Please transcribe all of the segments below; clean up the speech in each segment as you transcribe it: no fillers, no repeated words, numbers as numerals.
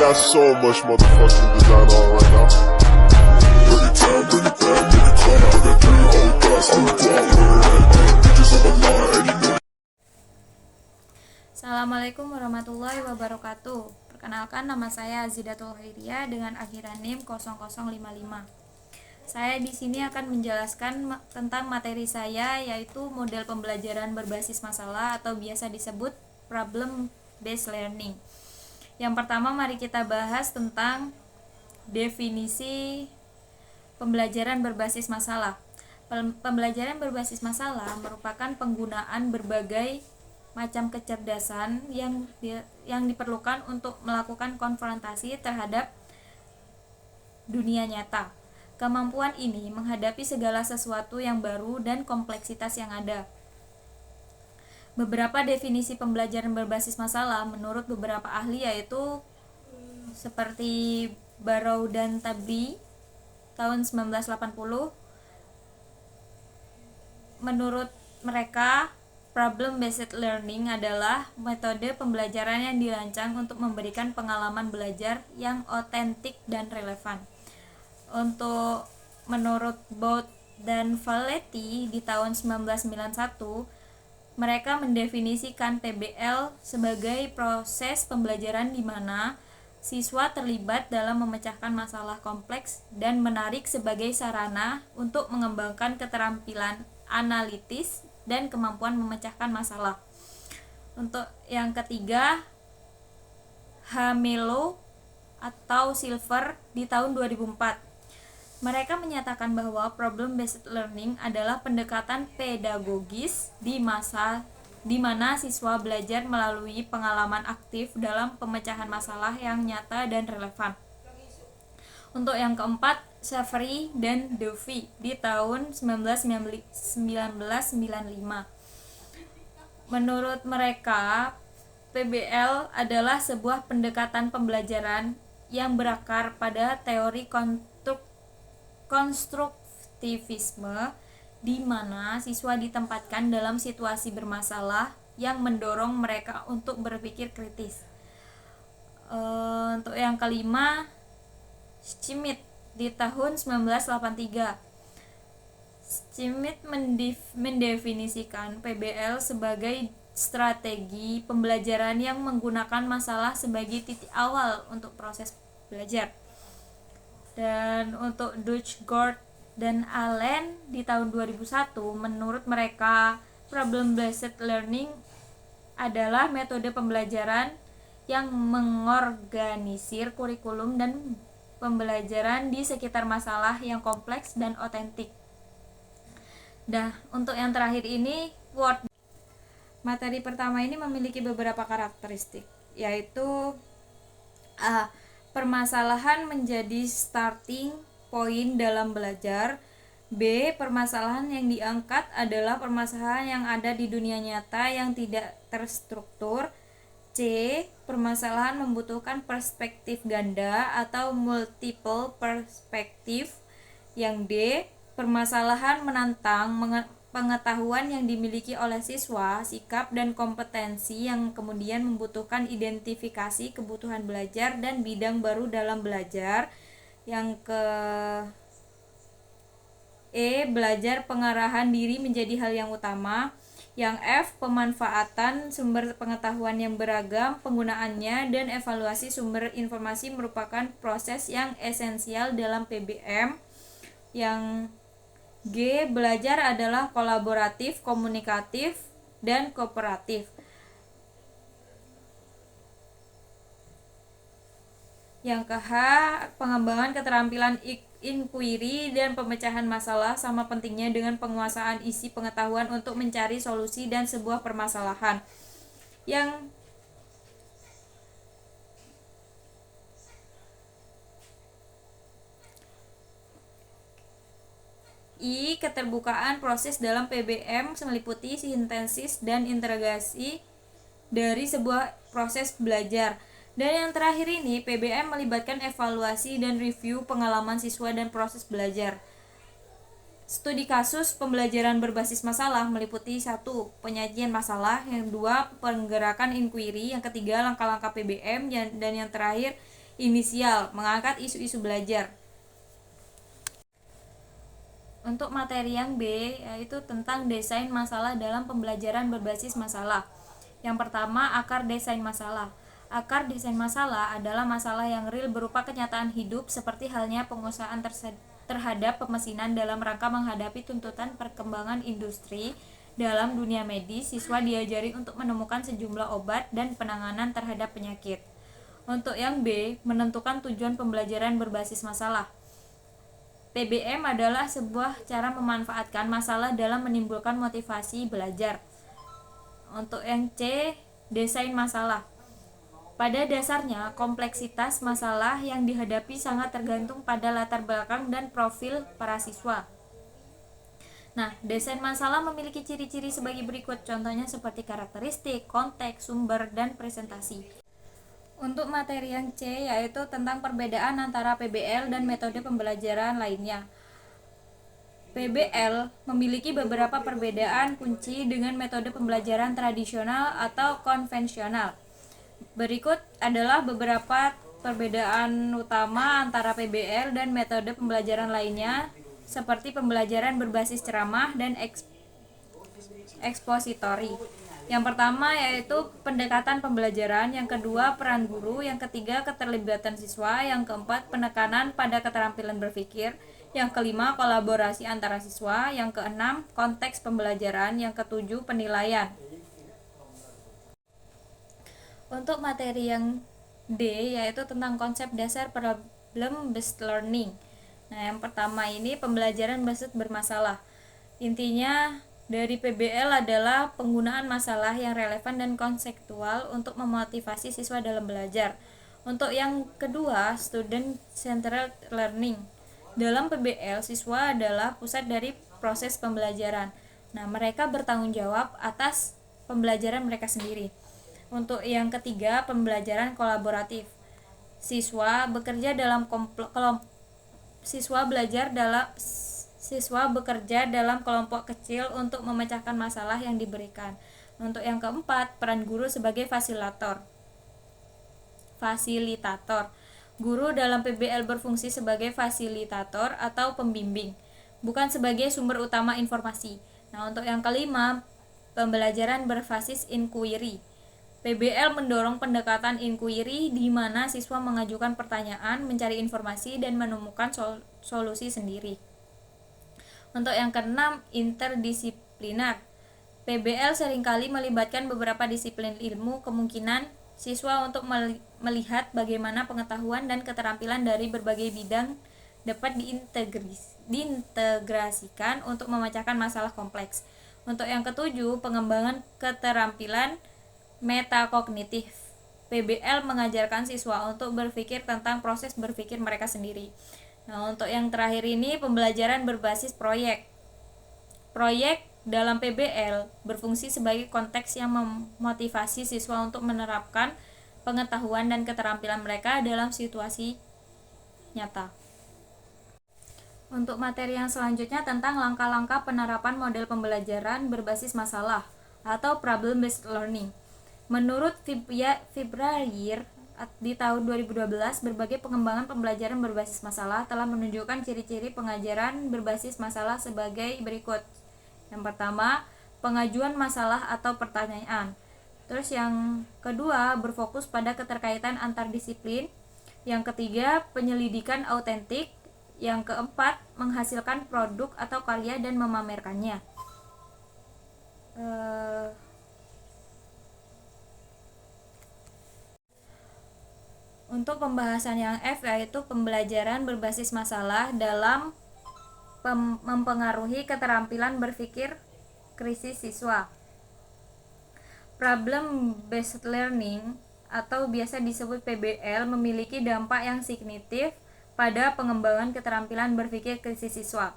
got so much motherfucking design on right now. Bring it down, bring it back, make it clap. I got 3 old guys on the block, where it at? Bitches on the line, and you know. Assalamualaikum warahmatullahi wabarakatuh. Perkenalkan, nama saya Azidatul Khairia dengan akhiran NIM 0055. Saya di sini akan menjelaskan tentang materi saya, yaitu model pembelajaran berbasis masalah atau biasa disebut problem based learning. Yang pertama, mari kita bahas tentang definisi pembelajaran berbasis masalah. Pembelajaran berbasis masalah merupakan penggunaan berbagai macam kecerdasan yang diperlukan untuk melakukan konfrontasi terhadap dunia nyata. Kemampuan ini menghadapi segala sesuatu yang baru dan kompleksitas yang ada. Beberapa definisi pembelajaran berbasis masalah menurut beberapa ahli yaitu seperti Barrow dan Tabri tahun 1980. Menurut mereka, problem based learning adalah metode pembelajaran yang dirancang untuk memberikan pengalaman belajar yang otentik dan relevan. Menurut Bout dan Valetti di tahun 1991, mereka mendefinisikan PBL sebagai proses pembelajaran di mana siswa terlibat dalam memecahkan masalah kompleks dan menarik sebagai sarana untuk mengembangkan keterampilan analitis dan kemampuan memecahkan masalah. Untuk yang ketiga, Hamelo atau Silver di tahun 2004. Mereka menyatakan bahwa problem based learning adalah pendekatan pedagogis di mana siswa belajar melalui pengalaman aktif dalam pemecahan masalah yang nyata dan relevan. Untuk yang keempat, Savory dan Duffy di tahun 1995. Menurut mereka, PBL adalah sebuah pendekatan pembelajaran yang berakar pada teori konstruktivisme di mana siswa ditempatkan dalam situasi bermasalah yang mendorong mereka untuk berpikir kritis. Untuk yang kelima, Schmidt di tahun 1983. Schmidt mendefinisikan PBL sebagai strategi pembelajaran yang menggunakan masalah sebagai titik awal untuk proses belajar. Dan untuk Dutch-Gord dan Allen di tahun 2001, menurut mereka problem based learning adalah metode pembelajaran yang mengorganisir kurikulum dan pembelajaran di sekitar masalah yang kompleks dan otentik. Nah, untuk yang terakhir ini, Word. Materi pertama ini memiliki beberapa karakteristik, yaitu permasalahan menjadi starting point dalam belajar. B. Permasalahan yang diangkat adalah permasalahan yang ada di dunia nyata yang tidak terstruktur. C. Permasalahan membutuhkan perspektif ganda atau multiple perspektif. Yang D. Permasalahan menantang pengetahuan yang dimiliki oleh siswa, sikap dan kompetensi yang kemudian membutuhkan identifikasi kebutuhan belajar dan bidang baru dalam belajar. Yang ke E. Belajar pengarahan diri menjadi hal yang utama. Yang F. Pemanfaatan sumber pengetahuan yang beragam, penggunaannya dan evaluasi sumber informasi merupakan proses yang esensial dalam PBM. Yang G. Belajar adalah kolaboratif, komunikatif, dan kooperatif. Yang ke H. Pengembangan keterampilan inquiry dan pemecahan masalah sama pentingnya dengan penguasaan isi pengetahuan untuk mencari solusi dan sebuah permasalahan. Yang I. Keterbukaan proses dalam PBM meliputi sintesis dan interogasi dari sebuah proses belajar. Dan yang terakhir ini, PBM melibatkan evaluasi dan review pengalaman siswa dan proses belajar. Studi kasus pembelajaran berbasis masalah meliputi 1. Penyajian masalah, yang 2. Penggerakan inquiry, yang ketiga langkah-langkah PBM, dan yang terakhir inisial, mengangkat isu-isu belajar. Untuk materi yang B, yaitu tentang desain masalah dalam pembelajaran berbasis masalah. Yang pertama, akar desain masalah. Akar desain masalah adalah masalah yang real berupa kenyataan hidup seperti halnya pengusahaan terhadap pemesinan dalam rangka menghadapi tuntutan perkembangan industri. Dalam dunia medis, siswa diajari untuk menemukan sejumlah obat dan penanganan terhadap penyakit. Untuk yang B, menentukan tujuan pembelajaran berbasis masalah. PBM adalah sebuah cara memanfaatkan masalah dalam menimbulkan motivasi belajar. Untuk yang C, desain masalah. Pada dasarnya, kompleksitas masalah yang dihadapi sangat tergantung pada latar belakang dan profil para siswa. Nah, desain masalah memiliki ciri-ciri sebagai berikut, contohnya seperti karakteristik, konteks, sumber, dan presentasi. Untuk materi yang C, yaitu tentang perbedaan antara PBL dan metode pembelajaran lainnya. PBL memiliki beberapa perbedaan kunci dengan metode pembelajaran tradisional atau konvensional. Berikut adalah beberapa perbedaan utama antara PBL dan metode pembelajaran lainnya, seperti pembelajaran berbasis ceramah dan ekspositori. Yang pertama yaitu pendekatan pembelajaran, yang kedua peran guru, yang ketiga keterlibatan siswa, yang keempat penekanan pada keterampilan berpikir, yang kelima kolaborasi antara siswa, yang keenam konteks pembelajaran, yang ketujuh penilaian. Untuk materi yang D, yaitu tentang konsep dasar problem based learning. Nah, yang pertama ini pembelajaran bermasalah. Intinya dari PBL adalah penggunaan masalah yang relevan dan konseptual untuk memotivasi siswa dalam belajar. Untuk yang kedua, student centered learning. Dalam PBL, siswa adalah pusat dari proses pembelajaran. Nah, mereka bertanggung jawab atas pembelajaran mereka sendiri. Untuk yang ketiga, pembelajaran kolaboratif. Siswa bekerja dalam Siswa bekerja dalam kelompok kecil untuk memecahkan masalah yang diberikan. Untuk yang keempat, peran guru sebagai fasilitator. Guru dalam PBL berfungsi sebagai fasilitator atau pembimbing, bukan sebagai sumber utama informasi. Nah, untuk yang kelima, pembelajaran berbasis inquiry. PBL mendorong pendekatan inquiry di mana siswa mengajukan pertanyaan, mencari informasi, dan menemukan solusi sendiri. Untuk yang keenam, interdisiplinar. PBL seringkali melibatkan beberapa disiplin ilmu, kemungkinan siswa untuk melihat bagaimana pengetahuan dan keterampilan dari berbagai bidang dapat diintegrasikan untuk memecahkan masalah kompleks. Untuk yang ketujuh, pengembangan keterampilan metakognitif. PBL mengajarkan siswa untuk berpikir tentang proses berpikir mereka sendiri. Nah, untuk yang terakhir ini pembelajaran berbasis proyek. Proyek dalam PBL berfungsi sebagai konteks yang memotivasi siswa untuk menerapkan pengetahuan dan keterampilan mereka dalam situasi nyata. Untuk materi yang selanjutnya tentang langkah-langkah penerapan model pembelajaran berbasis masalah atau problem based learning. Menurut Fibrayer, di tahun 2012, berbagai pengembangan pembelajaran berbasis masalah telah menunjukkan ciri-ciri pengajaran berbasis masalah sebagai berikut. Yang pertama, pengajuan masalah atau pertanyaan. Terus yang kedua, berfokus pada keterkaitan antar disiplin. Yang ketiga, penyelidikan autentik. Yang keempat, menghasilkan produk atau karya dan memamerkannya. Untuk pembahasan yang F, yaitu pembelajaran berbasis masalah dalam mempengaruhi keterampilan berpikir krisis siswa. Problem based learning atau biasa disebut PBL memiliki dampak yang signifikan pada pengembangan keterampilan berpikir krisis siswa.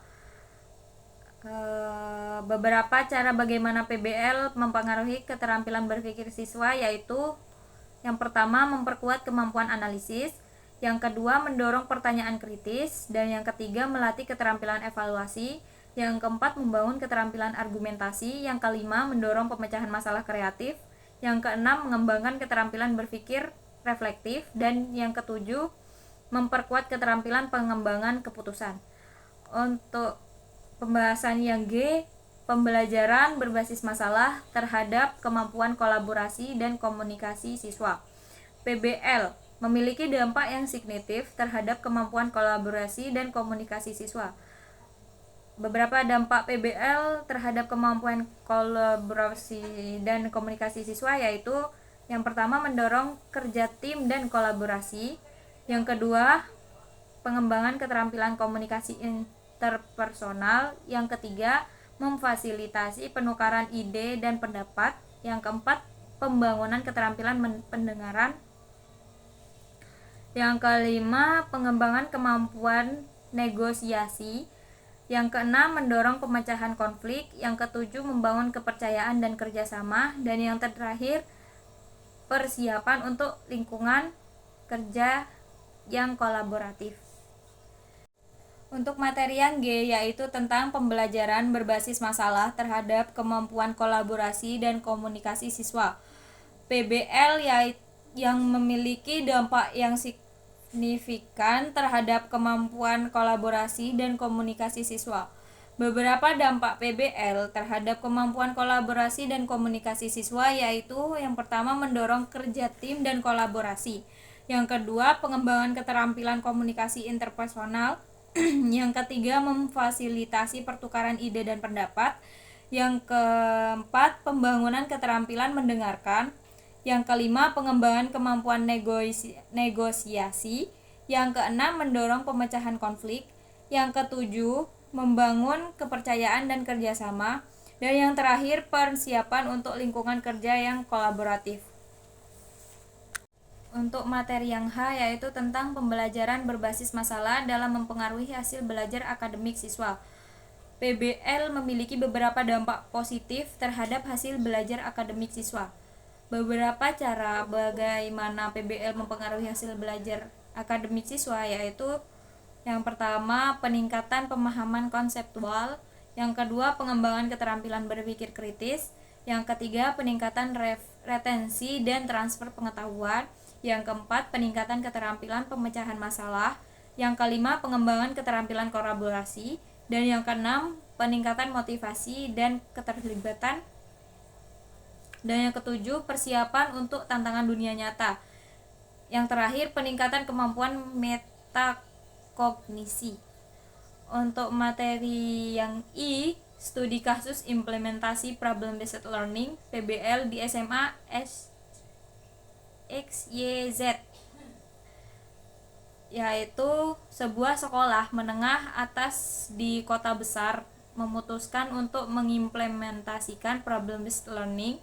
Beberapa cara bagaimana PBL mempengaruhi keterampilan berpikir siswa yaitu: yang pertama, memperkuat kemampuan analisis. Yang kedua, mendorong pertanyaan kritis. Dan yang ketiga, melatih keterampilan evaluasi. Yang keempat, membangun keterampilan argumentasi. Yang kelima, mendorong pemecahan masalah kreatif. Yang keenam, mengembangkan keterampilan berpikir reflektif, dan yang ketujuh memperkuat keterampilan pengembangan keputusan. Untuk pembahasan yang G, pembelajaran berbasis masalah terhadap kemampuan kolaborasi dan komunikasi siswa. PBL memiliki dampak yang signifikan terhadap kemampuan kolaborasi dan komunikasi siswa. Beberapa dampak PBL terhadap kemampuan kolaborasi dan komunikasi siswa yaitu yang pertama mendorong kerja tim dan kolaborasi, yang kedua pengembangan keterampilan komunikasi interpersonal, yang ketiga memfasilitasi penukaran ide dan pendapat, yang keempat pembangunan keterampilan pendengaran, yang kelima pengembangan kemampuan negosiasi, yang keenam mendorong pemecahan konflik, yang ketujuh membangun kepercayaan dan kerjasama, dan yang terakhir persiapan untuk lingkungan kerja yang kolaboratif. Untuk materi yang G yaitu tentang pembelajaran berbasis masalah terhadap kemampuan kolaborasi dan komunikasi siswa. PBL yang memiliki dampak yang signifikan terhadap kemampuan kolaborasi dan komunikasi siswa. Beberapa dampak PBL terhadap kemampuan kolaborasi dan komunikasi siswa yaitu yang pertama mendorong kerja tim dan kolaborasi, yang kedua pengembangan keterampilan komunikasi interpersonal, yang ketiga memfasilitasi pertukaran ide dan pendapat, yang keempat pembangunan keterampilan mendengarkan, yang kelima pengembangan kemampuan negosiasi, yang keenam mendorong pemecahan konflik, yang ketujuh membangun kepercayaan dan kerjasama, dan yang terakhir persiapan untuk lingkungan kerja yang kolaboratif. Untuk materi yang H yaitu tentang pembelajaran berbasis masalah dalam mempengaruhi hasil belajar akademik siswa. PBL memiliki beberapa dampak positif terhadap hasil belajar akademik siswa. Beberapa cara bagaimana PBL mempengaruhi hasil belajar akademik siswa yaitu yang pertama peningkatan pemahaman konseptual, yang kedua pengembangan keterampilan berpikir kritis, yang ketiga peningkatan retensi dan transfer pengetahuan, yang keempat peningkatan keterampilan pemecahan masalah, yang kelima pengembangan keterampilan kolaborasi, dan yang keenam peningkatan motivasi dan keterlibatan, dan yang ketujuh persiapan untuk tantangan dunia nyata. Yang terakhir peningkatan kemampuan metakognisi. Untuk materi yang I, studi kasus implementasi problem based learning PBL di SMA XYZ, yaitu sebuah sekolah menengah atas di kota besar memutuskan untuk mengimplementasikan problem based learning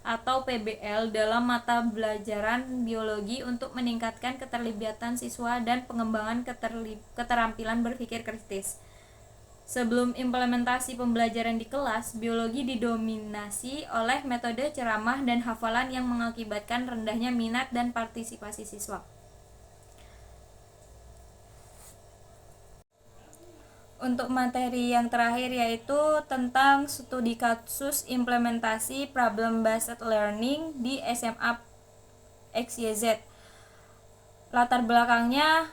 atau PBL dalam mata pelajaran biologi untuk meningkatkan keterlibatan siswa dan pengembangan keterampilan berpikir kritis. Sebelum implementasi pembelajaran di kelas, biologi didominasi oleh metode ceramah dan hafalan yang mengakibatkan rendahnya minat dan partisipasi siswa. Untuk materi yang terakhir yaitu tentang studi kasus implementasi problem based learning di SMA XYZ. Latar belakangnya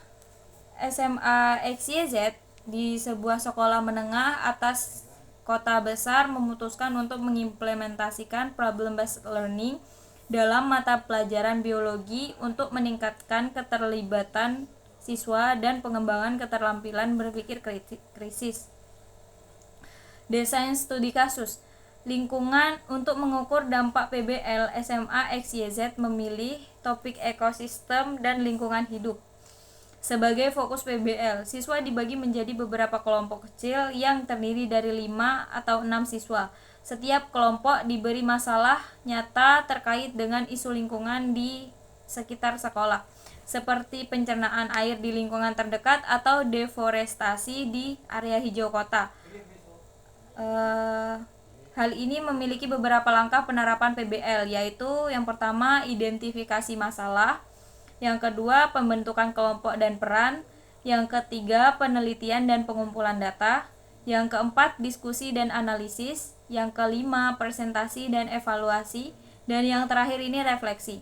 SMA XYZ di sebuah sekolah menengah atas kota besar memutuskan untuk mengimplementasikan problem based learning dalam mata pelajaran biologi untuk meningkatkan keterlibatan siswa dan pengembangan keterampilan berpikir kritis. Desain studi kasus. Lingkungan untuk mengukur dampak PBL SMA XYZ memilih topik ekosistem dan lingkungan hidup. Sebagai fokus PBL, siswa dibagi menjadi beberapa kelompok kecil yang terdiri dari 5 atau 6 siswa. Setiap kelompok diberi masalah nyata terkait dengan isu lingkungan di sekitar sekolah, seperti pencernaan air di lingkungan terdekat atau deforestasi di area hijau kota. Hal ini memiliki beberapa langkah penerapan PBL, yaitu yang pertama identifikasi masalah, yang kedua pembentukan kelompok dan peran, yang ketiga penelitian dan pengumpulan data, yang keempat diskusi dan analisis, yang kelima presentasi dan evaluasi, dan yang terakhir ini refleksi.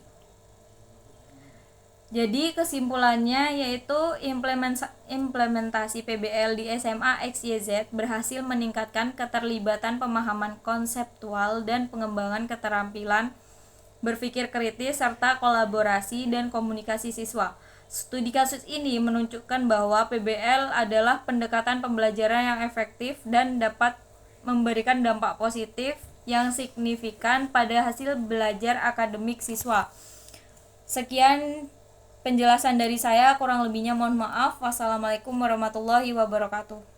Jadi kesimpulannya yaitu implementasi PBL di SMA XYZ berhasil meningkatkan keterlibatan pemahaman konseptual dan pengembangan keterampilan berpikir kritis serta kolaborasi dan komunikasi siswa. Studi kasus ini menunjukkan bahwa PBL adalah pendekatan pembelajaran yang efektif dan dapat memberikan dampak positif yang signifikan pada hasil belajar akademik siswa. Sekian penjelasan dari saya, kurang lebihnya mohon maaf. Wassalamualaikum warahmatullahi wabarakatuh.